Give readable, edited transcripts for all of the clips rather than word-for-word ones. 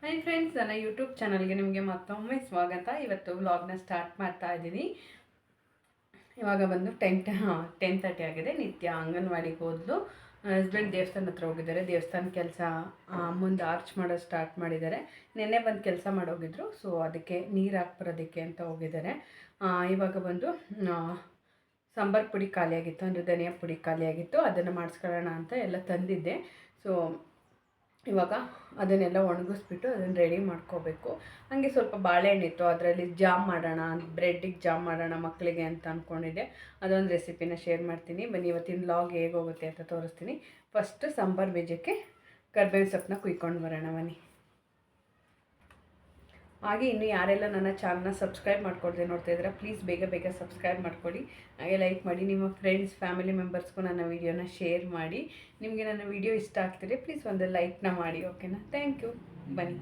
Hi friends, ನನ್ನ YouTube ಚಾನಲ್ಗೆ ನಿಮಗೆ ಮತ್ತೊಮ್ಮೆ ಸ್ವಾಗತ. ಇವತ್ತು ವ್ಲಾಗ್ನ ಸ್ಟಾರ್ಟ್ ಮಾಡ್ತಾ ಇದ್ದೀನಿ. ಇವಾಗ ಬಂದು 10:30 ಆಗಿದೆ. ನಿತ್ಯ ಅಂಗನವಾಡಿಗೆ ಹೋದ್ಲು. ಹಸ್ಬೆಂಡ್ ದೇವಸ್ಥಾನ ಹತ್ರ ಹೋಗಿದ್ದಾರೆ. ದೇವಸ್ಥಾನ ಕೆಲಸ ಮುಂದೆ ಆರ್ಚ್ ಮಾಡೋದು ಸ್ಟಾರ್ಟ್ ಮಾಡಿದ್ದಾರೆ. ನಿನ್ನೆ ಬಂದು ಕೆಲಸ ಮಾಡೋಗಿದ್ರು. ಸೊ ಅದಕ್ಕೆ ನೀರು ಹಾಕ್ಬರೋದಕ್ಕೆ ಅಂತ ಹೋಗಿದ್ದಾರೆ. ಇವಾಗ ಬಂದು ಸಾಂಬಾರು ಪುಡಿ ಖಾಲಿಯಾಗಿತ್ತು, ಅಂದರೆ ಧನಿಯಾ ಪುಡಿ ಖಾಲಿಯಾಗಿತ್ತು. ಅದನ್ನು ಮಾಡಿಸ್ಕೊಳ್ಳೋಣ ಅಂತ ಎಲ್ಲ ತಂದಿದ್ದೆ. ಸೊ ಇವಾಗ ಅದನ್ನೆಲ್ಲ ಒಣಗಿಸ್ಬಿಟ್ಟು ಅದನ್ನು ರೆಡಿ ಮಾಡ್ಕೋಬೇಕು. ಹಾಗೆ ಸ್ವಲ್ಪ ಬಾಳೆಹಣ್ಣಿತ್ತು, ಅದರಲ್ಲಿ ಜಾಮ್ ಮಾಡೋಣ, ಬ್ರೆಡ್ಡಿಗೆ ಜಾಮ್ ಮಾಡೋಣ ಮಕ್ಕಳಿಗೆ ಅಂತ ಅಂದ್ಕೊಂಡಿದ್ದೆ. ಅದೊಂದು ರೆಸಿಪಿನ ಶೇರ್ ಮಾಡ್ತೀನಿ. ಬನ್ನಿ, ಇವತ್ತಿನ ಲಾಗ್ ಹೇಗೆ ಹೋಗುತ್ತೆ ಅಂತ ತೋರಿಸ್ತೀನಿ. ಫಸ್ಟು ಸಾಂಬಾರು ಬೀಜಕ್ಕೆ ಕರ್ಬೇವಿನ ಸೊಪ್ಪನ್ನ ಕುಯ್ಕೊಂಡು ಬರೋಣ ಬನ್ನಿ. ಹಾಗೆ ಇನ್ನು ಯಾರೆಲ್ಲ ನನ್ನ ಚಾನಲ್ನ ಸಬ್ಸ್ಕ್ರೈಬ್ ಮಾಡ್ಕೊಳ್ದೆ ನೋಡ್ತಾ ಇದ್ದೀರಾ, ಪ್ಲೀಸ್ ಬೇಗ ಬೇಗ ಸಬ್ಸ್ಕ್ರೈಬ್ ಮಾಡ್ಕೊಳ್ಳಿ. ಹಾಗೆ ಲೈಕ್ ಮಾಡಿ, ನಿಮ್ಮ ಫ್ರೆಂಡ್ಸ್ ಫ್ಯಾಮಿಲಿ ಮೆಂಬರ್ಸ್ಗೂ ನನ್ನ ವೀಡಿಯೋನ ಶೇರ್ ಮಾಡಿ. ನಿಮಗೆ ನನ್ನ ವೀಡಿಯೋ ಇಷ್ಟ ಆಗ್ತಿದೆ ಪ್ಲೀಸ್ ಒಂದು ಲೈಕ್ನ ಮಾಡಿ, ಓಕೆನಾ? Thank you. ಬನ್ನಿ.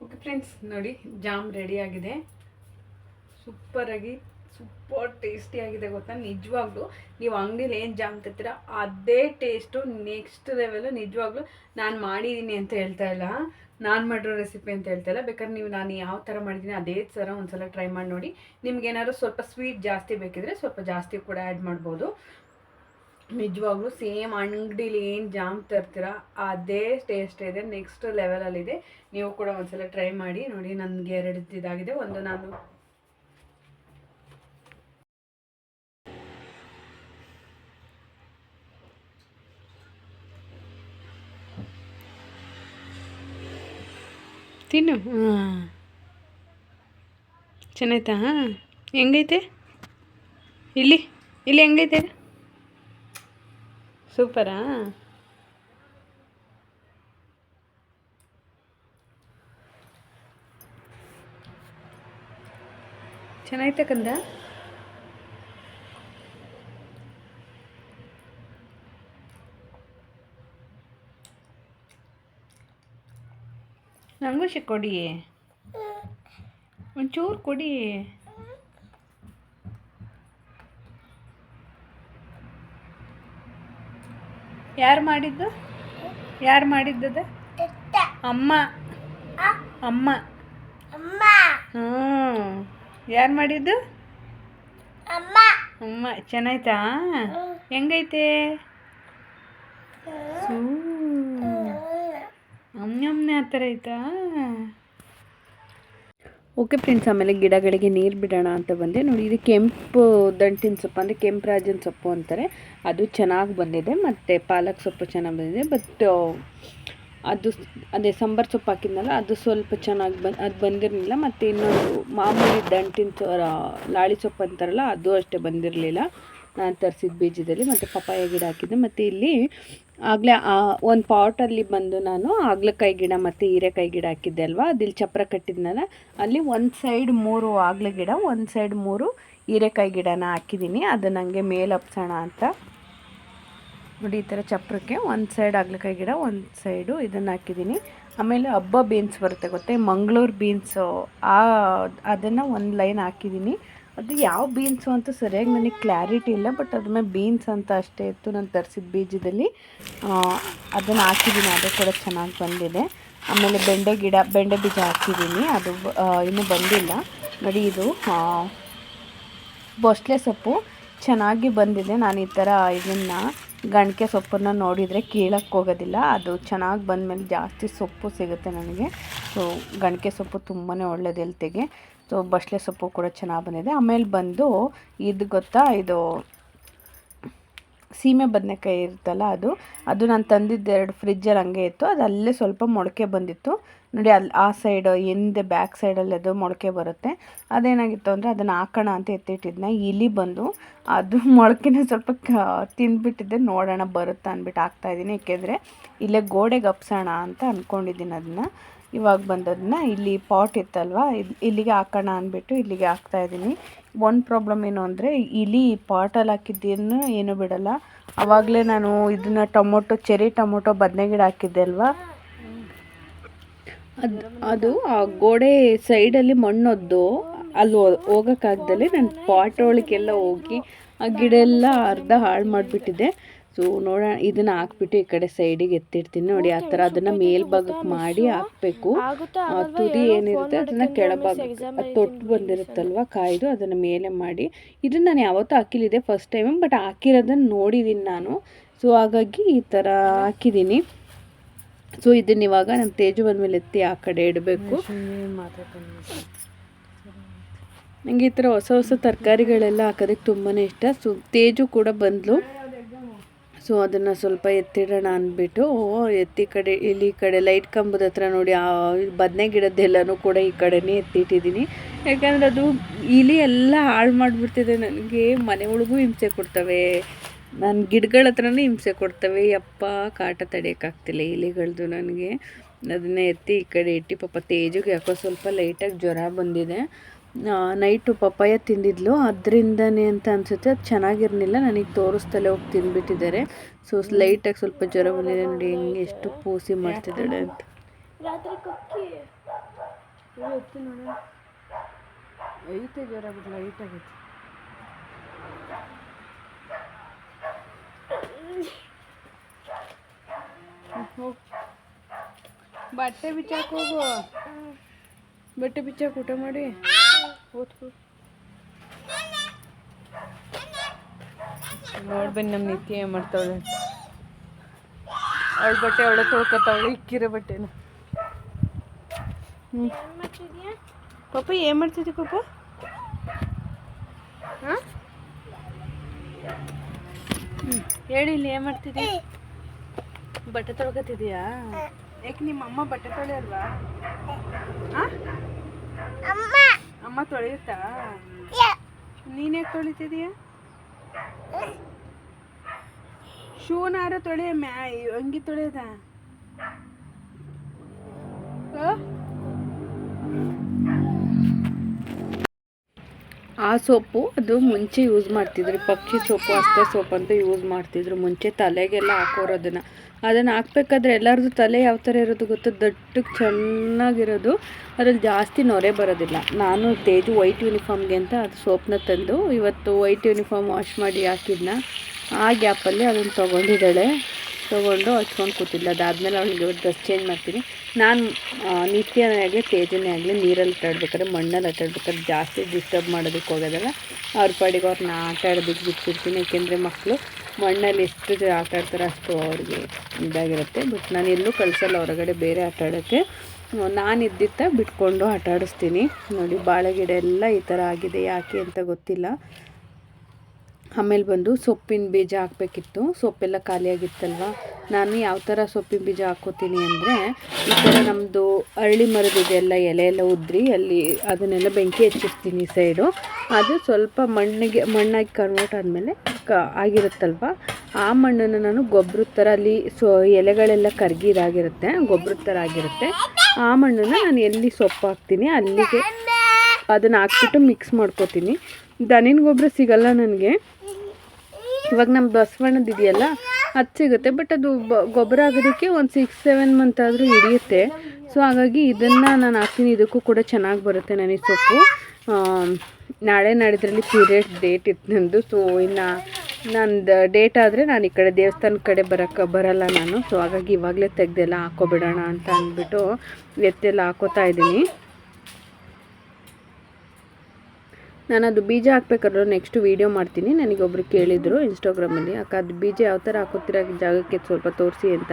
ಓಕೆ ಫ್ರೆಂಡ್ಸ್, ನೋಡಿ ಜಾಮ್ ರೆಡಿಯಾಗಿದೆ. ಸೂಪರ್ ಟೇಸ್ಟಿಯಾಗಿದೆ ಗೊತ್ತಾ. ನಿಜವಾಗ್ಲೂ ನೀವು ಅಂಗಡಿಲಿ ಏನು ಜಾಮ್ ತರ್ತೀರ ಅದೇ ಟೇಸ್ಟು, ನೆಕ್ಸ್ಟ್ ಲೆವೆಲು. ನಿಜವಾಗ್ಲೂ ನಾನು ಮಾಡಿದ್ದೀನಿ ಅಂತ ಹೇಳ್ತಾ ಇಲ್ಲ, ನಾನು ಮಾಡಿರೋ ರೆಸಿಪಿ ಅಂತ ಹೇಳ್ತಾ ಇಲ್ಲ. ಬೇಕಾದ್ರೆ ನೀವು ನಾನು ಯಾವ ಥರ ಮಾಡಿದ್ದೀನಿ ಅದೇ ಥರ ಒಂದ್ಸಲ ಟ್ರೈ ಮಾಡಿ ನೋಡಿ. ನಿಮ್ಗೇನಾದ್ರು ಸ್ವಲ್ಪ ಸ್ವೀಟ್ ಜಾಸ್ತಿ ಬೇಕಿದ್ರೆ ಸ್ವಲ್ಪ ಜಾಸ್ತಿ ಕೂಡ ಆ್ಯಡ್ ಮಾಡ್ಬೋದು. ನಿಜವಾಗ್ಲೂ ಸೇಮ್ ಅಂಗಡಿಲಿ ಏನು ಜಾಮ್ ತರ್ತೀರ ಅದೇ ಟೇಸ್ಟ್ ಇದೆ, ನೆಕ್ಸ್ಟ್ ಲೆವೆಲಲ್ಲಿದೆ. ನೀವು ಕೂಡ ಒಂದ್ಸಲ ಟ್ರೈ ಮಾಡಿ ನೋಡಿ. ನನಗೆ 2 ಇದಾಗಿದೆ. ಒಂದು ನಾನು ತಿನ್ನು. ಹಾಂ, ಚೆನ್ನಾಯ್ತಾ? ಹೆಂಗೈತೆ? ಇಲ್ಲಿ ಇಲ್ಲಿ ಹೆಂಗೈತೆ ಸೂಪರಾ ಚೆನ್ನಾಯ್ತ ಕಂದ ನನಗೂ ಕೊಡಿ ಒಂಚೂರು ಕೊಡಿ ಯಾರು ಮಾಡಿದ್ದು ಅಮ್ಮ ಅಮ್ಮ ಹ್ಞೂ ಯಾರು ಮಾಡಿದ್ದು ಅಮ್ಮ ಚೆನ್ನಾಯ್ತಾ ಹೆಂಗೈತೆ ಅಮ್ಮನೆ ಆ ಥರ ಆಯ್ತಾ ಓಕೆ ಫ್ರೆಂಡ್ಸ್. ಆಮೇಲೆ ಗಿಡಗಳಿಗೆ ನೀರು ಬಿಡೋಣ ಅಂತ ಬಂದೆ ನೋಡಿ. ಇದು ಕೆಂಪು ದಂಟಿನ ಸೊಪ್ಪು ಅಂದರೆ ಕೆಂಪು ರಾಜನ ಸೊಪ್ಪು ಅಂತಾರೆ. ಅದು ಚೆನ್ನಾಗಿ ಬಂದಿದೆ. ಮತ್ತು ಪಾಲಕ್ ಸೊಪ್ಪು ಚೆನ್ನಾಗಿ ಬಂದಿದೆ. ಬಟ್ ಅದೇ ಸಾಂಬಾರು ಸೊಪ್ಪು ಹಾಕಿದ್ನಲ್ಲ ಅದು ಸ್ವಲ್ಪ ಚೆನ್ನಾಗಿ ಅದು ಬಂದಿರಲಿಲ್ಲ. ಮತ್ತು ಇನ್ನೊಂದು ಮಾಮೂಲಿ ದಂಟಿನ ಲಾಳಿ ಸೊಪ್ಪು ಅಂತಾರಲ್ಲ ಅದು ಅಷ್ಟೇ ಬಂದಿರಲಿಲ್ಲ ನಾನು ತರಿಸಿದ ಬೀಜದಲ್ಲಿ. ಮತ್ತು ಪಪ್ಪಾಯ ಗಿಡ ಹಾಕಿದ್ದೆ. ಮತ್ತು ಇಲ್ಲಿ ಆಗಲೇ ಒಂದು ಪಾಟಲ್ಲಿ ಬಂದು ನಾನು ಹಾಗಲಕಾಯಿ ಗಿಡ ಮತ್ತು ಹೀರೆಕಾಯಿ ಗಿಡ ಹಾಕಿದ್ದೆ ಅಲ್ವಾ, ಅದಿಲ್ಲಿ ಚಪ್ಪರ ಕಟ್ಟಿದ್ನಲ್ಲ, ಅಲ್ಲಿ ಒಂದು ಸೈಡ್ 3 ಹಾಗಲ ಗಿಡ, ಒಂದು ಸೈಡ್ 3 ಹೀರೆಕಾಯಿ ಗಿಡನ ಹಾಕಿದ್ದೀನಿ. ಅದು ನನಗೆ ಮೇಲೆ ಹಬ್ಸೋಣ ಅಂತ ನೋಡಿ. ಈ ಥರ ಚಪ್ಪರಕ್ಕೆ ಒಂದು ಸೈಡ್ ಹಾಗಲಕಾಯಿ ಗಿಡ, ಒಂದು ಸೈಡು ಇದನ್ನು ಹಾಕಿದ್ದೀನಿ. ಆಮೇಲೆ ಹಬ್ಬ ಬೀನ್ಸ್ ಬರುತ್ತೆ ಗೊತ್ತೇ, ಮಂಗಳೂರು ಬೀನ್ಸು, ಅದನ್ನು ಒಂದು ಲೈನ್ ಹಾಕಿದ್ದೀನಿ. ಅದು ಯಾವ ಬೀನ್ಸು ಅಂತ ಸರಿಯಾಗಿ ನನಗೆ ಕ್ಲಾರಿಟಿ ಇಲ್ಲ, ಬಟ್ ಅದ್ರ ಮೇಲೆ ಬೀನ್ಸ್ ಅಂತ ಅಷ್ಟೇ ಇತ್ತು ನಾನು ತರಿಸಿದ ಬೀಜದಲ್ಲಿ. ಅದನ್ನು ಹಾಕಿದ್ದೀನಿ, ಅದು ಕೂಡ ಚೆನ್ನಾಗಿ ಬಂದಿದೆ. ಆಮೇಲೆ ಬೆಂಡೆ ಬೀಜ ಹಾಕಿದ್ದೀನಿ, ಅದು ಇನ್ನೂ ಬಂದಿಲ್ಲ ನೋಡಿ. ಇದು ಬೊಸ್ಲೆ ಸೊಪ್ಪು ಚೆನ್ನಾಗಿ ಬಂದಿದೆ. ನಾನು ಈ ಥರ ಇದನ್ನು ಗಣಕೆ ಸೊಪ್ಪನ್ನು ನೋಡಿದರೆ ಕೀಳಕ್ಕೆ ಹೋಗೋದಿಲ್ಲ. ಅದು ಚೆನ್ನಾಗಿ ಬಂದಮೇಲೆ ಜಾಸ್ತಿ ಸೊಪ್ಪು ಸಿಗುತ್ತೆ ನನಗೆ. ಸೊ ಗಣಕೆ ಸೊಪ್ಪು ತುಂಬಾ ಒಳ್ಳೆಯದು ಹೆಲ್ತಿಗೆ. ಸೊ ಬಸ್ಲೆ ಸೊಪ್ಪು ಕೂಡ ಚೆನ್ನಾಗಿ ಬಂದಿದೆ. ಆಮೇಲೆ ಬಂದು ಇದು ಗೊತ್ತಾ, ಇದು ಸೀಮೆ ಬದನೆಕಾಯಿ ಇರುತ್ತಲ್ಲ, ಅದು ನಾನು ತಂದಿದ್ದು 2 ಫ್ರಿಜ್ಜಲ್ಲಿ ಹಂಗೆ ಇತ್ತು. ಅದು ಅಲ್ಲೇ ಸ್ವಲ್ಪ ಮೊಳಕೆ ಬಂದಿತ್ತು ನೋಡಿ. ಆ ಸೈಡ್ ಹಿಂದೆ ಬ್ಯಾಕ್ ಸೈಡಲ್ಲಿ ಅದು ಮೊಳಕೆ ಬರುತ್ತೆ. ಅದೇನಾಗಿತ್ತು ಅಂದರೆ ಅದನ್ನು ಹಾಕೋಣ ಅಂತ ಎತ್ತಿಟ್ಟಿದ್ನ, ಇಲಿ ಬಂದು ಅದು ಮೊಳಕೆನ ಸ್ವಲ್ಪ ತಿಂದುಬಿಟ್ಟಿದ್ದೆ. ನೋಡೋಣ ಬರುತ್ತಾ ಅಂದ್ಬಿಟ್ಟು ಹಾಕ್ತಾಯಿದ್ದೀನಿ. ಏಕೆಂದರೆ ಇಲ್ಲೇ ಗೋಡೆಗೆ ಹಬ್ಸೋಣ ಅಂತ ಅಂದ್ಕೊಂಡಿದ್ದೀನಿ. ಅದನ್ನು ಇವಾಗ ಬಂದದನ್ನ ಇಲ್ಲಿ ಪಾಟ್ ಇತ್ತಲ್ವ, ಇಲ್ಲಿಗೆ ಹಾಕೋಣ ಅಂದ್ಬಿಟ್ಟು ಇಲ್ಲಿಗೆ ಹಾಕ್ತಾಯಿದ್ದೀನಿ. ಒಂದು ಪ್ರಾಬ್ಲಮ್ ಏನು ಅಂದರೆ ಇಲಿ ಪಾಟಲ್ಲಿ ಹಾಕಿದ್ದೇನು ಏನೂ ಬಿಡಲ್ಲ. ಆವಾಗಲೇ ನಾನು ಇದನ್ನು ಚೆರಿ ಟೊಮೊಟೊ ಬದನೆ ಗಿಡ ಹಾಕಿದ್ದೆ ಅಲ್ವಾ, ಅದು ಆ ಗೋಡೆ ಸೈಡಲ್ಲಿ ಮಣ್ಣೊದ್ದು ಅಲ್ಲಿ ಹೋಗೋಕ್ಕಾಗ್ದಲೇ ನಾನು ಪಾಟ್ ಒಳಗೆಲ್ಲ ಹೋಗಿ ಆ ಗಿಡ ಎಲ್ಲ ಅರ್ಧ ಹಾಳು ಮಾಡಿಬಿಟ್ಟಿದ್ದೆ. ಸೊ ನೋಡೋಣ, ಇದನ್ನು ಹಾಕ್ಬಿಟ್ಟು ಈ ಕಡೆ ಸೈಡಿಗೆ ಎತ್ತಿಡ್ತೀನಿ ನೋಡಿ. ಆ ಥರ ಅದನ್ನು ಮೇಲ್ಭಾಗಕ್ಕೆ ಮಾಡಿ ಹಾಕಬೇಕು. ತುದಿ ಏನಿರುತ್ತೆ ಅದನ್ನು ಕೆಳಭಾಗಕ್ಕೆ, ಅದು ತೊಟ್ಟು ಬಂದಿರುತ್ತಲ್ವ ಕಾಯ್ದು, ಅದನ್ನು ಮೇಲೆ ಮಾಡಿ. ಇದನ್ನು ನಾನು ಯಾವತ್ತೂ ಹಾಕಿಲ್ಲಿದೆ ಫಸ್ಟ್ ಟೈಮ್, ಬಟ್ ಹಾಕಿರೋದನ್ನು ನೋಡಿದ್ದೀನಿ ನಾನು. ಸೊ ಹಾಗಾಗಿ ಈ ಥರ ಹಾಕಿದ್ದೀನಿ. ಸೊ ಇದನ್ನ ಇವಾಗ ನಮ್ಮ ತೇಜು ಬಂದಮೇಲೆ ಎತ್ತಿ ಆ ಕಡೆ ಇಡಬೇಕು. ನನಗೆ ಈ ಥರ ಹೊಸ ಹೊಸ ತರಕಾರಿಗಳೆಲ್ಲ ಹಾಕೋದಕ್ಕೆ ತುಂಬಾ ಇಷ್ಟ. ಸೊ ತೇಜು ಕೂಡ ಬಂದಳು. ಸೊ ಅದನ್ನು ಸ್ವಲ್ಪ ಎತ್ತಿಡೋಣ ಅಂದ್ಬಿಟ್ಟು ಎತ್ತಿ ಇಲ್ಲಿ ಕಡೆ ಲೈಟ್ ಕಂಬದ ಹತ್ರ ನೋಡಿ ಆ ಬದನೆ ಗಿಡದ್ದೆಲ್ಲನೂ ಕೂಡ ಈ ಕಡೆನೇ ಎತ್ತಿಟ್ಟಿದ್ದೀನಿ. ಯಾಕಂದರೆ ಅದು ಇಲಿ ಎಲ್ಲ ಹಾಳು ಮಾಡಿಬಿಡ್ತಿದೆ. ನನಗೆ ಮನೆ ಒಳಗೂ ಹಿಂಸೆ ಕೊಡ್ತವೆ, ನನ್ನ ಗಿಡಗಳ ಹತ್ರನೇ ಹಿಂಸೆ ಕೊಡ್ತವೆ. ಯಪ್ಪ ಕಾಟ ತಡೆಯೋಕ್ಕಾಗ್ತಿಲ್ಲ ಇಲಿಗಳದ್ದು ನನಗೆ. ಅದನ್ನೇ ಎತ್ತಿ ಈ ಕಡೆ ಇಟ್ಟು ಪಾಪ ತೇಜುಗೆ ಯಾಕೋ ಸ್ವಲ್ಪ ಲೈಟಾಗಿ ಜ್ವರ ಬಂದಿದೆ. ನೈಟು ಪಪ್ಪಾಯ ತಿಂದಿದ್ಲು, ಅದರಿಂದನೇ ಅಂತ ಅನಿಸುತ್ತೆ. ಅದು ಚೆನ್ನಾಗಿರಲಿಲ್ಲ, ನನಗೆ ತೋರಿಸ್ತಲೇ ಹೋಗಿ ತಿಂದುಬಿಟ್ಟಿದ್ದಾರೆ. ಸೊ ಲೈಟಾಗಿ ಸ್ವಲ್ಪ ಜ್ವರ ಬಂದಿದೆ ನೋಡಿ, ಹೆಂಗೆ ಎಷ್ಟು ಪೂಸಿ ಮಾಡ್ತಿದ್ದಾಳೆ ಅಂತ. ಐತೆ ಜ್ವರ ಬಿಟ್ಟು ಲೈಟಾಗೈತೆ. ಬಟ್ಟೆ ಬಿಚ್ಚಾಕ ಹೋಗು, ಬಟ್ಟೆ ಬಿಚ್ಚಾಕ ಊಟ ಮಾಡಿ ಓದ್ಕೊ. ನೋಡ್ಬನ್ನಿ ನಮ್ಮ ನಿತ್ಯ ಏನು ಮಾಡ್ತಾವಳೆ. ಅವಳ ಬಟ್ಟೆ ಅವಳೆ ತೊಳ್ಕೊತಾವಳೆ, ಇಕ್ಕಿರೋ ಬಟ್ಟೆನ. ಪಾಪ ಏನು ಮಾಡ್ತಿದ್ದಿ ಪಾಪ? ಹಾಂ ಹೇಳಿ, ಇಲ್ಲಿ ಏನು ಮಾಡ್ತಿದ್ದಿ? ಬಟ್ಟೆ ತೊಳ್ಕೊತಿದ್ಯಾ? ಯಾಕೆ ನಿಮ್ಮ ಅಮ್ಮ ಬಟ್ಟೆ ತೊಳೆಯಲ್ವಾ? ಅಮ್ಮ ತೊಳೆಯುತ್ತಾ? ನೀನು ಯಾಕೆ ತೊಳಿತಿದೀಯ? ಶೂನಾರ ತೊಳೆ ಅಂಗಿ ತೊಳೆದ ಆ ಸೋಪು ಅದು ಮುಂಚೆ ಯೂಸ್ ಮಾಡ್ತಿದ್ರು, ಪಕ್ಷಿ ಸೋಪು ಹಸ್ತ ಸೋಪ್ ಅಂತ ಯೂಸ್ ಮಾಡ್ತಿದ್ರು ಮುಂಚೆ, ತಲೆಗೆಲ್ಲ ಹಾಕೋರು ಅದನ್ನು ಹಾಕ್ಬೇಕಾದ್ರೆ ಎಲ್ಲರದ್ದು ತಲೆ ಯಾವ ಥರ ಇರೋದು ಗೊತ್ತು, ದಟ್ಟಕ್ಕೆ ಚೆನ್ನಾಗಿರೋದು, ಅದ್ರಲ್ಲಿ ಜಾಸ್ತಿ ನೊರೆ ಬರೋದಿಲ್ಲ. ನಾನು ತೇಜು ವೈಟ್ ಯೂನಿಫಾರ್ಮ್ಗೆ ಅಂತ ಅದು ಸೋಪ್ನ ತಂದು ಇವತ್ತು ವೈಟ್ ಯೂನಿಫಾರ್ಮ್ ವಾಶ್ ಮಾಡಿ ಹಾಕಿದ್ನ, ಆ ಗ್ಯಾಪಲ್ಲಿ ಅದನ್ನು ತೊಗೊಂಡು ಹಚ್ಕೊಂಡು ಕೂತಿಲ್ಲ. ಅದಾದಮೇಲೆ ಅವಳಿಗೆ ಡ್ರೆಸ್ ಚೇಂಜ್ ಮಾಡ್ತೀನಿ. ನಾನು ನಿತ್ಯನೇ ಆಗಲಿ ತೇಜನೇ ಆಗಲಿ ನೀರಲ್ಲಿ ಆಟಾಡ್ಬೇಕಾದ್ರೆ ಮಣ್ಣಲ್ಲಿ ಆಟಾಡ್ಬೇಕಾದ್ರೆ ಜಾಸ್ತಿ ಡಿಸ್ಟರ್ಬ್ ಮಾಡೋದಕ್ಕೆ ಹೋಗೋದಲ್ಲ, ಅವ್ರ ಪಾಡಿಗೆ ಅವ್ರನ್ನ ಆಟ ಆಡೋದಕ್ಕೆ ಬಿಟ್ಟಿರ್ತೀನಿ. ಏಕೆಂದರೆ ಮಕ್ಕಳು ಮಣ್ಣಲ್ಲಿ ಎಷ್ಟು ಆಟ ಆಡ್ತಾರೆ ಅಷ್ಟು ಅವ್ರಿಗೆ ಇದಾಗಿರುತ್ತೆ. ಬಟ್ ನಾನು ಎಲ್ಲೂ ಕಳಿಸಲ್ಲ ಹೊರಗಡೆ ಬೇರೆ ಆಟ ಆಡೋಕ್ಕೆ, ನಾನು ಇದ್ದಿತ್ತ ಬಿಟ್ಕೊಂಡು ಆಟ ಆಡಿಸ್ತೀನಿ. ನೋಡಿ ಬಾಳೆ ಗಿಡ ಎಲ್ಲ ಈ ಥರ ಆಗಿದೆ, ಯಾಕೆ ಅಂತ ಗೊತ್ತಿಲ್ಲ. ಆಮೇಲೆ ಬಂದು ಸೊಪ್ಪಿನ ಬೀಜ ಹಾಕಬೇಕಿತ್ತು, ಸೊಪ್ಪೆಲ್ಲ ಖಾಲಿಯಾಗಿತ್ತಲ್ವ. ನಾನು ಯಾವ ಥರ ಸೊಪ್ಪಿನ ಬೀಜ ಹಾಕ್ಕೋತೀನಿ ಅಂದರೆ, ಈ ಥರ ನಮ್ಮದು ಅರಳಿ ಮರದಿದೆಲ್ಲ ಎಲೆ ಎಲ್ಲ ಉದ್ರಿ ಅಲ್ಲಿ ಅದನ್ನೆಲ್ಲ ಬೆಂಕಿ ಹಚ್ಚಿರ್ತೀನಿ ಸೈಡು. ಅದು ಸ್ವಲ್ಪ ಮಣ್ಣಾಗಿ ಕನ್ವರ್ಟ್ ಆದಮೇಲೆ ಆಗಿರುತ್ತಲ್ವ, ಆ ಮಣ್ಣನ್ನು ನಾನು ಗೊಬ್ಬರದ ಥರ ಅಲ್ಲಿ ಎಲೆಗಳೆಲ್ಲ ಕರಗಿ ಇದಾಗಿರುತ್ತೆ, ಗೊಬ್ಬರದ ಥರ ಆಗಿರುತ್ತೆ. ಆ ಮಣ್ಣನ್ನು ನಾನು ಎಲ್ಲಿ ಸೊಪ್ಪು ಹಾಕ್ತೀನಿ ಅಲ್ಲಿಗೆ ಅದನ್ನು ಹಾಕ್ಬಿಟ್ಟು ಮಿಕ್ಸ್ ಮಾಡ್ಕೋತೀನಿ. ದನಿನ ಗೊಬ್ಬರ ಸಿಗಲ್ಲ ನನಗೆ, ಇವಾಗ ನಮ್ಮ ಬಸವಣ್ಣದ್ದು ಇದೆಯಲ್ಲ ಅದು ಸಿಗುತ್ತೆ, ಬಟ್ ಅದು ಗೊಬ್ಬರ ಆಗೋದಕ್ಕೆ ಒಂದು 6-7 ಮಂತ್ ಆದರೂ ಹಿಡಿಯುತ್ತೆ. ಸೊ ಹಾಗಾಗಿ ಇದನ್ನು ನಾನು ಹಾಕ್ತೀನಿ, ಇದಕ್ಕೂ ಕೂಡ ಚೆನ್ನಾಗಿ ಬರುತ್ತೆ ನನಗೆ ಸೊಪ್ಪು. ನಾಳೆ ನಾಡಿದ್ರಲ್ಲಿ ಪೀರಿಯಡ್ ಡೇಟ್ ಇತ್ತು ನಂದು. ಸೊ ಇನ್ನು ನಂದು ಡೇಟ್ ಆದರೆ ನಾನು ಈ ಕಡೆ ದೇವಸ್ಥಾನದ ಕಡೆ ಬರಲ್ಲ ನಾನು. ಸೊ ಹಾಗಾಗಿ ಇವಾಗಲೇ ತೆಗೆದೆಲ್ಲ ಹಾಕೋಬಿಡೋಣ ಅಂತ ಅಂದ್ಬಿಟ್ಟು ಎತ್ತೆಲ್ಲ ಹಾಕೋತಾ ಇದ್ದೀನಿ. ನಾನು ಅದು ಬೀಜ ಹಾಕ್ಬೇಕಾದ್ರೂ ನೆಕ್ಸ್ಟ್ ವೀಡಿಯೋ ಮಾಡ್ತೀನಿ. ನನಗೊಬ್ರು ಕೇಳಿದರು ಇನ್ಸ್ಟಾಗ್ರಾಮಲ್ಲಿ, ಅಕ್ಕ ಅದು ಬೀಜ ಯಾವ ಥರ ಹಾಕೋತಿರೋ ಜಾಗಕ್ಕೆ ಸ್ವಲ್ಪ ತೋರಿಸಿ ಅಂತ.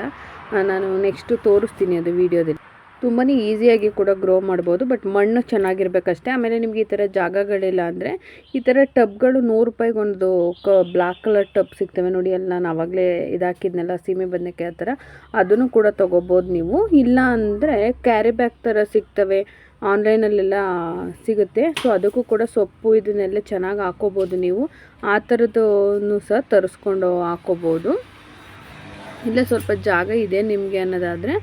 ನಾನು ನೆಕ್ಸ್ಟು ತೋರಿಸ್ತೀನಿ ಅದು ವೀಡಿಯೋದಲ್ಲಿ. ತುಂಬಾ ಈಸಿಯಾಗಿ ಕೂಡ ಗ್ರೋ ಮಾಡ್ಬೋದು, ಬಟ್ ಮಣ್ಣು ಚೆನ್ನಾಗಿರ್ಬೇಕಷ್ಟೇ. ಆಮೇಲೆ ನಿಮಗೆ ಈ ಥರ ಜಾಗಗಳಿಲ್ಲ ಅಂದರೆ ಈ ಥರ ಟಬ್ಗಳು 100 ರೂಪಾಯಿಗೆ ಒಂದು ಬ್ಲ್ಯಾಕ್ ಕಲರ್ ಟಬ್ ಸಿಗ್ತವೆ ನೋಡಿ, ಅಲ್ಲಿ ನಾನು ಆವಾಗಲೇ ಇದಾಕಿದ್ನೆಲ್ಲ ಸೀಮೆ ಬದನೆಕಾಯಿ ಆ ಥರ, ಅದನ್ನು ಕೂಡ ತೊಗೋಬೋದು ನೀವು. ಇಲ್ಲ ಅಂದರೆ ಕ್ಯಾರಿ ಬ್ಯಾಗ್ ಥರ ಸಿಗ್ತವೆ, ಆನ್ಲೈನಲ್ಲೆಲ್ಲ ಸಿಗುತ್ತೆ. ಸೊ ಅದಕ್ಕೂ ಕೂಡ ಸೊಪ್ಪು ಇದನ್ನೆಲ್ಲ ಚೆನ್ನಾಗಿ ಹಾಕೋಬೋದು ನೀವು, ಆ ಥರದ್ದು ಸಹ ತರಿಸ್ಕೊಂಡು ಹಾಕೋಬೋದು. ಇಲ್ಲ ಸ್ವಲ್ಪ ಜಾಗ ಇದೆ ನಿಮಗೆ ಅನ್ನೋದಾದರೆ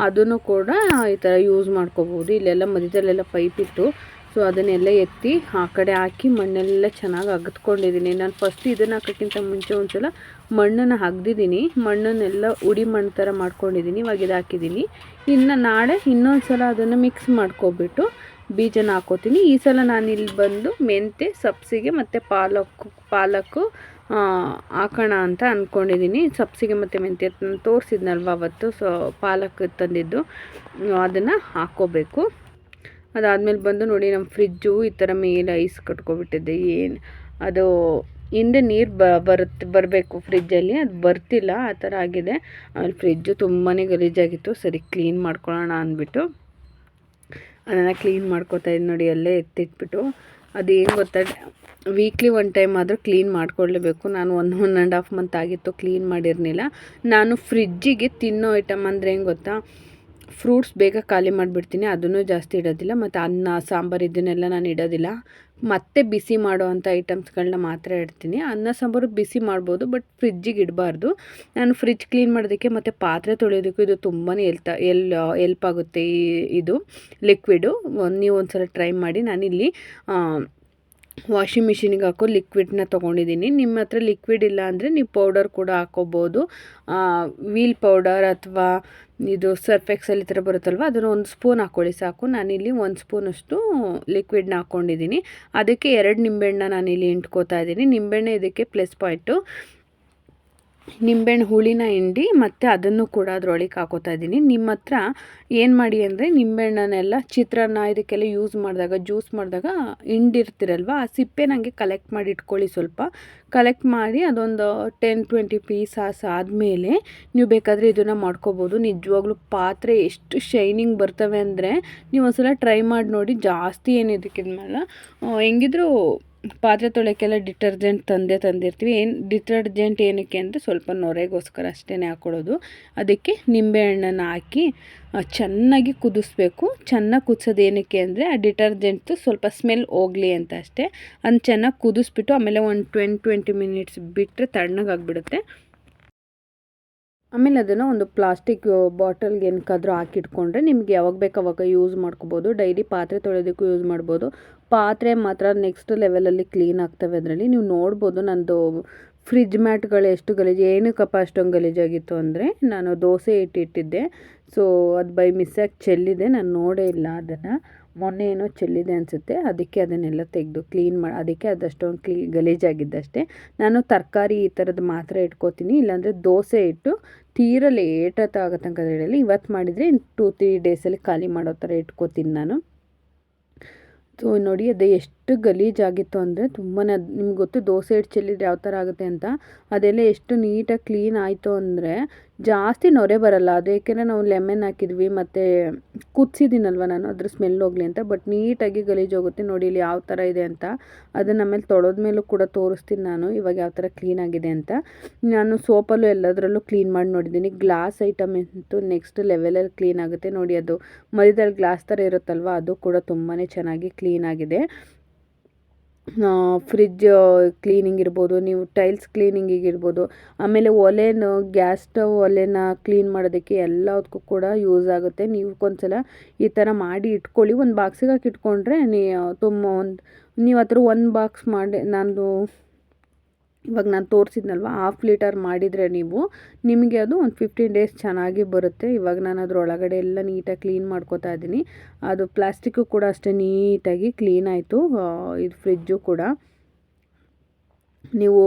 ಅದನ್ನು ಕೂಡ ಈ ಥರ ಯೂಸ್ ಮಾಡ್ಕೋಬೋದು. ಇಲ್ಲೆಲ್ಲ ಮಧ್ಯದಲ್ಲೆಲ್ಲ ಪೈಪ್ ಇತ್ತು, ಸೊ ಅದನ್ನೆಲ್ಲ ಎತ್ತಿ ಆ ಕಡೆ ಹಾಕಿ ಮಣ್ಣೆಲ್ಲ ಚೆನ್ನಾಗಿ ಅಗದ್ಕೊಂಡಿದ್ದೀನಿ. ನಾನು ಫಸ್ಟ್ ಇದನ್ನು ಹಾಕೋಕ್ಕಿಂತ ಮುಂಚೆ ಒಂದ್ಸಲ ಮಣ್ಣನ್ನು ಅಗ್ದಿದ್ದೀನಿ, ಮಣ್ಣನ್ನೆಲ್ಲ ಉಡಿ ಮಣ್ಣು ಥರ ಮಾಡ್ಕೊಂಡಿದ್ದೀನಿ. ಇವಾಗ ಇದು ಹಾಕಿದ್ದೀನಿ. ಇನ್ನು ನಾಳೆ ಇನ್ನೊಂದು ಸಲ ಅದನ್ನು ಮಿಕ್ಸ್ ಮಾಡ್ಕೊಬಿಟ್ಟು ಬೀಜನ ಹಾಕೋತೀನಿ. ಈ ಸಲ ನಾನು ಇಲ್ಲಿ ಬಂದು ಮೆಂತೆ, ಸಬ್ಸಿಗೆ ಮತ್ತು ಪಾಲಕ್ಕು ಹಾಕೋಣ ಅಂತ ಅಂದ್ಕೊಂಡಿದ್ದೀನಿ. ಸಬ್ಸಿಗೆ ಮತ್ತು ಮೆಂತೆ ತೋರಿಸಿದ್ನಲ್ವ ಅವತ್ತು, ಸೊ ಪಾಲಕ್ ತಂದಿದ್ದು ಅದನ್ನು ಹಾಕ್ಕೋಬೇಕು. ಅದಾದಮೇಲೆ ಬಂದು ನೋಡಿ ನಮ್ಮ ಫ್ರಿಜ್ಜು ಈ ಥರ ಮೇಲೆ ಐಸ್ ಕಟ್ಕೊಬಿಟ್ಟಿದೆ. ಏನು ಅದು ಹಿಂದೆ ನೀರು ಬರಬೇಕು ಫ್ರಿಜ್ಜಲ್ಲಿ, ಅದು ಬರ್ತಿಲ್ಲ, ಆ ಥರ ಆಗಿದೆ. ಆಮೇಲೆ ಫ್ರಿಜ್ಜು ತುಂಬಾ ಗಲೀಜಾಗಿತ್ತು. ಸರಿ ಕ್ಲೀನ್ ಮಾಡ್ಕೊಳ್ಳೋಣ ಅಂದ್ಬಿಟ್ಟು ಅದನ್ನು ಕ್ಲೀನ್ ಮಾಡ್ಕೊತಾ ಇದ್ದೀನಿ ನೋಡಿ, ಅಲ್ಲೇ ಎತ್ತಿಟ್ಬಿಟ್ಟು. ಅದು ಏನು ಗೊತ್ತಾ, ವೀಕ್ಲಿ 1 ಟೈಮ್ ಆದರೂ ಕ್ಲೀನ್ ಮಾಡ್ಕೊಳ್ಳೇಬೇಕು. ನಾನು 1.5 ಮಂತ್ ಆಗಿತ್ತು ಕ್ಲೀನ್ ಮಾಡಿರಲಿಲ್ಲ. ನಾನು ಫ್ರಿಜ್ಜಿಗೆ ತಿನ್ನೋ ಐಟಮ್ ಅಂದರೆ ಏನು ಗೊತ್ತಾ, ಫ್ರೂಟ್ಸ್ ಬೇಗ ಖಾಲಿ ಮಾಡಿಬಿಡ್ತೀನಿ, ಅದನ್ನು ಜಾಸ್ತಿ ಇಡೋದಿಲ್ಲ. ಮತ್ತು ಅನ್ನ ಸಾಂಬಾರು ಇದನ್ನೆಲ್ಲ ನಾನು ಇಡೋದಿಲ್ಲ. ಮತ್ತೆ ಬಿಸಿ ಮಾಡೋ ಅಂಥ ಐಟಮ್ಸ್ಗಳನ್ನ ಮಾತ್ರ ಇಡ್ತೀನಿ. ಅನ್ನ ಸಾಂಬಾರು ಬಿಸಿ ಮಾಡ್ಬೋದು, ಬಟ್ ಫ್ರಿಜ್ಜಿಗೆ ಇಡಬಾರ್ದು. ನಾನು ಫ್ರಿಜ್ ಕ್ಲೀನ್ ಮಾಡೋದಕ್ಕೆ ಮತ್ತು ಪಾತ್ರೆ ತೊಳೆಯೋದಕ್ಕೂ ಇದು ತುಂಬಾ ಎಲ್ಪ್ ಆಗುತ್ತೆ. ಇದು ಲಿಕ್ವಿಡು ನೀವು ಒಂದು ಸಲ ಟ್ರೈ ಮಾಡಿ. ನಾನಿಲ್ಲಿ ವಾಷಿಂಗ್ ಮಿಷಿನಿಗೆ ಹಾಕೋ ಲಿಕ್ವಿಡ್ನ ತೊಗೊಂಡಿದ್ದೀನಿ. ನಿಮ್ಮ ಹತ್ರ ಲಿಕ್ವಿಡ್ ಇಲ್ಲ ಅಂದರೆ ನೀವು ಪೌಡರ್ ಕೂಡ ಹಾಕೋಬೋದು. ವೀಲ್ ಪೌಡರ್ ಅಥವಾ ಇದು ಸರ್ಫ್ ಎಕ್ಸೆಲ್ ಈ ಥರ ಬರುತ್ತಲ್ವ, ಅದನ್ನು 1 ಸ್ಪೂನ್ ಹಾಕ್ಕೊಳ್ಳಿ ಸಾಕು. ನಾನಿಲ್ಲಿ 1 ಸ್ಪೂನಷ್ಟು ಲಿಕ್ವಿಡ್ನ ಹಾಕ್ಕೊಂಡಿದ್ದೀನಿ. ಅದಕ್ಕೆ 2 ನಿಂಬೆಹಣ್ಣ ನಾನಿಲ್ಲಿ ಹಿಂಡ್ಕೋತಾ ಇದ್ದೀನಿ. ನಿಂಬೆಹಣ್ಣೆ ಇದಕ್ಕೆ ಪ್ಲಸ್ ಪಾಯಿಂಟು. ನಿಂಬೆಹಣ್ಣು ಹುಳಿನ ಹಿಂಡಿ ಮತ್ತು ಅದನ್ನು ಕೂಡ ಅದರೊಳಗೆ ಹಾಕೋತಾ ಇದ್ದೀನಿ. ನಿಮ್ಮ ಹತ್ರ ಏನು ಮಾಡಿ ಅಂದರೆ ನಿಂಬೆಹಣ್ಣನ್ನೆಲ್ಲ ಚಿತ್ರಾನ್ನ ಇದಕ್ಕೆಲ್ಲ ಯೂಸ್ ಮಾಡಿದಾಗ, ಜ್ಯೂಸ್ ಮಾಡಿದಾಗ ಹಿಂಡಿರ್ತಿರಲ್ವ, ಆ ಸಿಪ್ಪೆ ನನಗೆ ಕಲೆಕ್ಟ್ ಮಾಡಿ ಇಟ್ಕೊಳ್ಳಿ. ಸ್ವಲ್ಪ ಕಲೆಕ್ಟ್ ಮಾಡಿ ಅದೊಂದು 10-20 ಪೀಸ್ ಆದಮೇಲೆ ನೀವು ಬೇಕಾದರೆ ಇದನ್ನು ಮಾಡ್ಕೋಬೋದು. ನಿಜವಾಗ್ಲೂ ಪಾತ್ರೆ ಎಷ್ಟು ಶೈನಿಂಗ್ ಬರ್ತವೆ ಅಂದರೆ ನೀವು ಒಂದ್ಸಲ ಟ್ರೈ ಮಾಡಿ ನೋಡಿ. ಜಾಸ್ತಿ ಏನು ಇದಕ್ಕಿದ್ಮೇಲೆ ಹೆಂಗಿದ್ರು ಪಾತ್ರೆ ತೊಳೆಯೋಕ್ಕೆಲ್ಲ ಡಿಟರ್ಜೆಂಟ್ ತಂದಿರ್ತೀವಿ. ಡಿಟರ್ಜೆಂಟ್ ಏನಕ್ಕೆ ಅಂದರೆ ಸ್ವಲ್ಪ ನೊರೆಗೋಸ್ಕರ ಅಷ್ಟೇ ಹಾಕ್ಕೊಳ್ಳೋದು. ಅದಕ್ಕೆ ನಿಂಬೆಹಣ್ಣನ್ನು ಹಾಕಿ ಚೆನ್ನಾಗಿ ಕುದಿಸ್ಬೇಕು. ಚೆನ್ನಾಗಿ ಕುದಿಸೋದು ಏನಕ್ಕೆ ಅಂದರೆ ಆ ಡಿಟರ್ಜೆಂಟ್ದು ಸ್ವಲ್ಪ ಸ್ಮೆಲ್ ಹೋಗಲಿ ಅಂತ ಅಷ್ಟೇ. ಅದನ್ನ ಚೆನ್ನಾಗಿ ಕುದಿಸ್ಬಿಟ್ಟು ಆಮೇಲೆ ಒಂದು 20 ಮಿನಿಟ್ಸ್ ಬಿಟ್ಟರೆ ತಣ್ಣಗಾಗ್ಬಿಡುತ್ತೆ. ಆಮೇಲೆ ಅದನ್ನು ಒಂದು ಪ್ಲಾಸ್ಟಿಕ್ ಬಾಟಲ್ಗೆ ಏನಕ್ಕಾದರೂ ಹಾಕಿಟ್ಕೊಂಡ್ರೆ ನಿಮ್ಗೆ ಯಾವಾಗ ಬೇಕು ಅವಾಗ ಯೂಸ್ ಮಾಡ್ಕೋಬೋದು. ಡೈಲಿ ಪಾತ್ರೆ ತೊಳೆಯೋದಕ್ಕೂ ಯೂಸ್ ಮಾಡ್ಬೋದು. ಪಾತ್ರೆ ಮಾತ್ರ ನೆಕ್ಸ್ಟ್ ಲೆವೆಲಲ್ಲಿ ಕ್ಲೀನ್ ಆಗ್ತವೆ. ಅದರಲ್ಲಿ ನೀವು ನೋಡ್ಬೋದು ನಂದು ಫ್ರಿಜ್ ಮ್ಯಾಟ್ಗಳು ಎಷ್ಟು ಗಲೀಜು, ಏನಕ್ಕಪ್ಪ ಅಷ್ಟೊಂದು ಗಲೀಜಾಗಿತ್ತು ಅಂದರೆ ನಾನು ದೋಸೆ ಇಟ್ಟಿದ್ದೆ. ಸೊ ಅದು ಬೈ ಮಿಸ್ಸಾಗಿ ಚೆಲ್ಲಿದೆ. ನಾನು ನೋಡೇ ಇಲ್ಲ ಅದನ್ನು. ಮೊನ್ನೆ ಏನೋ ಚೆಲ್ಲಿದೆ ಅನಿಸುತ್ತೆ. ಅದಕ್ಕೆ ಅದನ್ನೆಲ್ಲ ತೆಗೆದು ಕ್ಲೀನ್ ಮಾಡಿ, ಅದಕ್ಕೆ ಅದಷ್ಟೊಂದು ಗಲೀಜಾಗಿದ್ದಷ್ಟೇ. ನಾನು ತರಕಾರಿ ಈ ಥರದ್ದು ಮಾತ್ರ ಇಟ್ಕೋತೀನಿ. ಇಲ್ಲಾಂದರೆ ದೋಸೆ ಇಟ್ಟು ತೀರಾ ಲೇಟ್ ಆಗೋ ತನಕ ಹೇಳಿ ಇವತ್ತು ಮಾಡಿದರೆ 2-3 ಡೇಸಲ್ಲಿ ಖಾಲಿ ಮಾಡೋ ಥರ ಇಟ್ಕೋತೀನಿ ನಾನು. ಸೊ ನೋಡಿ ಅದು ಎಷ್ಟು ಗಲೀಜಾಗಿತ್ತು ಅಂದರೆ ತುಂಬಾ. ನಿಮ್ಗೆ ಗೊತ್ತು ದೋಸೆ ಹಿಟ್ಟು ಚೆಲ್ಲಿದ್ರೆ ಯಾವ ಥರ ಆಗುತ್ತೆ ಅಂತ. ಅದೆಲ್ಲ ಎಷ್ಟು ನೀಟಾಗಿ ಕ್ಲೀನ್ ಆಯಿತು ಅಂದರೆ ಜಾಸ್ತಿ ನೊರೆ ಬರಲ್ಲ. ಅದು ಏಕೆಂದರೆ ನಾವು ಲೆಮನ್ ಹಾಕಿದ್ವಿ ಮತ್ತು ಕುದಿಸಿದ್ದೀನಲ್ವ ನಾನು, ಅದ್ರ ಸ್ಮೆಲ್ ಹೋಗಲಿ ಅಂತ. ಬಟ್ ನೀಟಾಗಿ ಗಲೀಜೋಗುತ್ತೆ. ನೋಡಿ ಇಲ್ಲಿ ಯಾವ ಥರ ಇದೆ ಅಂತ. ಅದನ್ನು ಆಮೇಲೆ ತೊಳೆದ ಮೇಲೂ ಕೂಡ ತೋರಿಸ್ತೀನಿ ನಾನು ಇವಾಗ ಯಾವ ಥರ ಕ್ಲೀನಾಗಿದೆ ಅಂತ. ನಾನು ಸೋಪಲ್ಲೂ ಎಲ್ಲದರಲ್ಲೂ ಕ್ಲೀನ್ ಮಾಡಿ ನೋಡಿದ್ದೀನಿ. ಗ್ಲಾಸ್ ಐಟಮ್ ಅಂತೂ ನೆಕ್ಸ್ಟ್ ಲೆವೆಲಲ್ಲಿ ಕ್ಲೀನ್ ಆಗುತ್ತೆ. ನೋಡಿ ಅದು ಮಧ್ಯದಲ್ಲಿ ಗ್ಲಾಸ್ ಥರ ಇರುತ್ತಲ್ವ, ಅದು ಕೂಡ ತುಂಬಾ ಚೆನ್ನಾಗಿ ಕ್ಲೀನಾಗಿದೆ. ಫ್ರಿಜ್ ಕ್ಲೀನಿಂಗ್ ಇರ್ಬೋದು, ನೀವು ಟೈಲ್ಸ್ ಕ್ಲೀನಿಂಗಿಗೆ ಇರ್ಬೋದು, ಆಮೇಲೆ ಒಲೆನ ಗ್ಯಾಸ್ ಸ್ಟವ್ ಒಲೆನ ಕ್ಲೀನ್ ಮಾಡೋದಕ್ಕೆ ಎಲ್ಲದಕ್ಕೂ ಕೂಡ ಯೂಸ್ ಆಗುತ್ತೆ. ನೀವು ಒಂದ್ಸಲ ಈ ಥರ ಮಾಡಿ ಇಟ್ಕೊಳ್ಳಿ. ಒಂದು ಬಾಕ್ಸಿಗೆ ಹಾಕಿ ಇಟ್ಕೊಂಡ್ರೆ ನೀವು ಆ ಥರ 1 ಬಾಕ್ಸ್ ಮಾಡಿ ಇವಾಗ ನಾನು ತೋರಿಸಿದ್ನಲ್ವ 1/2 ಲೀಟರ್ ಮಾಡಿದರೆ ನಿಮಗೆ ಅದು ಒಂದು 15 ಡೇಸ್ ಚೆನ್ನಾಗಿ ಬರುತ್ತೆ. ಇವಾಗ ನಾನು ಅದರೊಳಗಡೆ ಎಲ್ಲ ನೀಟಾಗಿ ಕ್ಲೀನ್ ಮಾಡ್ಕೋತಾ ಇದ್ದೀನಿ. ಅದು ಪ್ಲಾಸ್ಟಿಕ್ಕು ಕೂಡ ಅಷ್ಟೇ ನೀಟಾಗಿ ಕ್ಲೀನ್ ಆಯಿತು. ಇದು ಫ್ರಿಜ್ಜು ಕೂಡ ನೀವು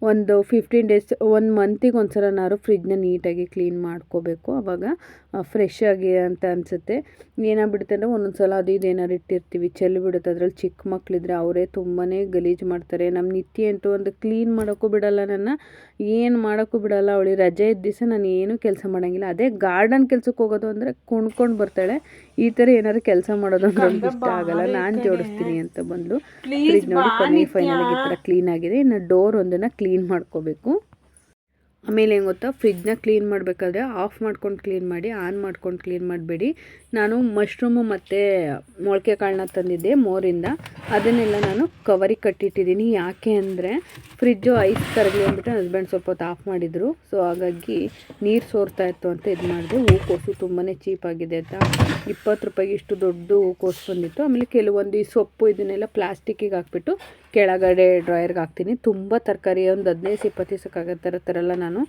ಒಂದು 15 ಡೇಸ್ 1 ಮಂತಿಗೆ ಒಂದು ಸಲನಾದ್ರು ಫ್ರಿಜ್ನ ನೀಟಾಗಿ ಕ್ಲೀನ್ ಮಾಡ್ಕೋಬೇಕು. ಆವಾಗ ಫ್ರೆಶ್ ಆಗಿ ಅಂತ ಅನಿಸುತ್ತೆ. ಏನಾಗ್ಬಿಡುತ್ತೆ ಅಂದರೆ ಒಂದೊಂದು ಸಲ ಅದು ಇದೇನಾದ್ರು ಇಟ್ಟಿರ್ತೀವಿ, ಚೆಲ್ಲಿಬಿಡುತ್ತೆ. ಅದರಲ್ಲಿ ಚಿಕ್ಕ ಮಕ್ಕಳಿದ್ರೆ ಅವರೇ ತುಂಬಾ ಗಲೀಜು ಮಾಡ್ತಾರೆ. ನಮ್ಮ ನಿತ್ಯ ಅಂತೂ ಒಂದು ಕ್ಲೀನ್ ಮಾಡೋಕ್ಕೂ ಬಿಡಲ್ಲ, ನನ್ನ ಏನು ಮಾಡೋಕ್ಕೂ ಬಿಡಲ್ಲ. ಅವಳಿಗೆ ರಜೆ ಇದ್ದ ದಿವಸ ನಾನು ಏನೂ ಕೆಲಸ ಮಾಡೋಂಗಿಲ್ಲ. ಅದೇ ಗಾರ್ಡನ್ ಕೆಲ್ಸಕ್ಕೆ ಹೋಗೋದು ಅಂದರೆ ಕುಣ್ಕೊಂಡು ಬರ್ತಾಳೆ. ಈ ಥರ ಏನಾದ್ರು ಕೆಲಸ ಮಾಡೋದು ಅಂದ್ರೆ ಇಷ್ಟ ಆಗಲ್ಲ. ನಾನು ಜೋಡಿಸ್ತೀನಿ ಅಂತ ಬಂದು ಫ್ರಿಜ್ ನೋಡಿ ಫೈನಲಾಗಿ ಈ ಥರ ಕ್ಲೀನ್ ಆಗಿದೆ. ಇನ್ನು ಡೋರ್ ಒಂದನ್ನು ಕ್ಲೀನ್ ಮಾಡ್ಕೋಬೇಕು. ಆಮೇಲೆ ಏನು ಗೊತ್ತಾ, ಫ್ರಿಜ್ನ ಕ್ಲೀನ್ ಮಾಡಬೇಕಾದ್ರೆ ಆಫ್ ಮಾಡ್ಕೊಂಡು ಕ್ಲೀನ್ ಮಾಡಿ, ಆನ್ ಮಾಡ್ಕೊಂಡು ಕ್ಲೀನ್ ಮಾಡಬೇಡಿ. ನಾನು ಮಶ್ರೂಮು ಮತ್ತು ಮೊಳಕೆ ಕಾಳನ್ನ ತಂದಿದ್ದೆ ಮೋರಿಂದ, ಅದನ್ನೆಲ್ಲ ನಾನು ಕವರಿಗೆ ಕಟ್ಟಿಟ್ಟಿದ್ದೀನಿ. ಯಾಕೆ ಅಂದರೆ ಫ್ರಿಜ್ಜು ಐಸ್ ಕರಗಲಿ ಅಂದ್ಬಿಟ್ಟು ಹಸ್ಬೆಂಡ್ ಸ್ವಲ್ಪ ಹೊತ್ತು ಆಫ್ ಮಾಡಿದರು. ಸೊ ಹಾಗಾಗಿ ನೀರು ಸೋರ್ತಾ ಇತ್ತು ಅಂತ ಇದು ಮಾಡಿದೆ. ಹೂಕೋಸು ತುಂಬಾ ಚೀಪಾಗಿದೆ ಅಂತ 20 ರೂಪಾಯಿಗೆ ಇಷ್ಟು ದೊಡ್ಡ ಹೂಕೋಸು ಬಂದಿತ್ತು. ಆಮೇಲೆ ಕೆಲವೊಂದು ಈ ಸೊಪ್ಪು ಇದನ್ನೆಲ್ಲ ಪ್ಲಾಸ್ಟಿಕ್ಕಿಗೆ ಹಾಕ್ಬಿಟ್ಟು ಕೆಳಗಡೆ ಡ್ರಾಯರ್ಗೆ ಹಾಕ್ತೀನಿ. ತುಂಬ ತರಕಾರಿ ಒಂದು 15-20 ದಿವಸಕ್ಕಾಗೋ ಥರ ನಾನು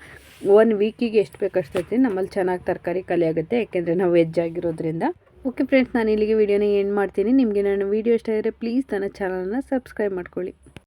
1 ವೀಕಿಗೆ ಎಷ್ಟು ಬೇಕಷ್ಟು ತರ್ತೀನಿ. ನಮ್ಮಲ್ಲಿ ಚೆನ್ನಾಗಿ ತರಕಾರಿ ಖಾಲಿ ಆಗುತ್ತೆ, ಯಾಕೆಂದರೆ ನಾವು ವೆಜ್ ಆಗಿರೋದ್ರಿಂದ. ಓಕೆ ಫ್ರೆಂಡ್ಸ್, ನಾನು ಇಲ್ಲಿಗೆ ವಿಡಿಯೋನ ಎಂಡ್ ಮಾಡ್ತೀನಿ. ನಿಮಗೆ ನನ್ನ ವಿಡಿಯೋ ಇಷ್ಟ ಆದರೆ ಪ್ಲೀಸ್ ನನ್ನ ಚಾನಲನ್ನು ಸಬ್ಸ್ಕ್ರೈಬ್ ಮಾಡ್ಕೊಳ್ಳಿ.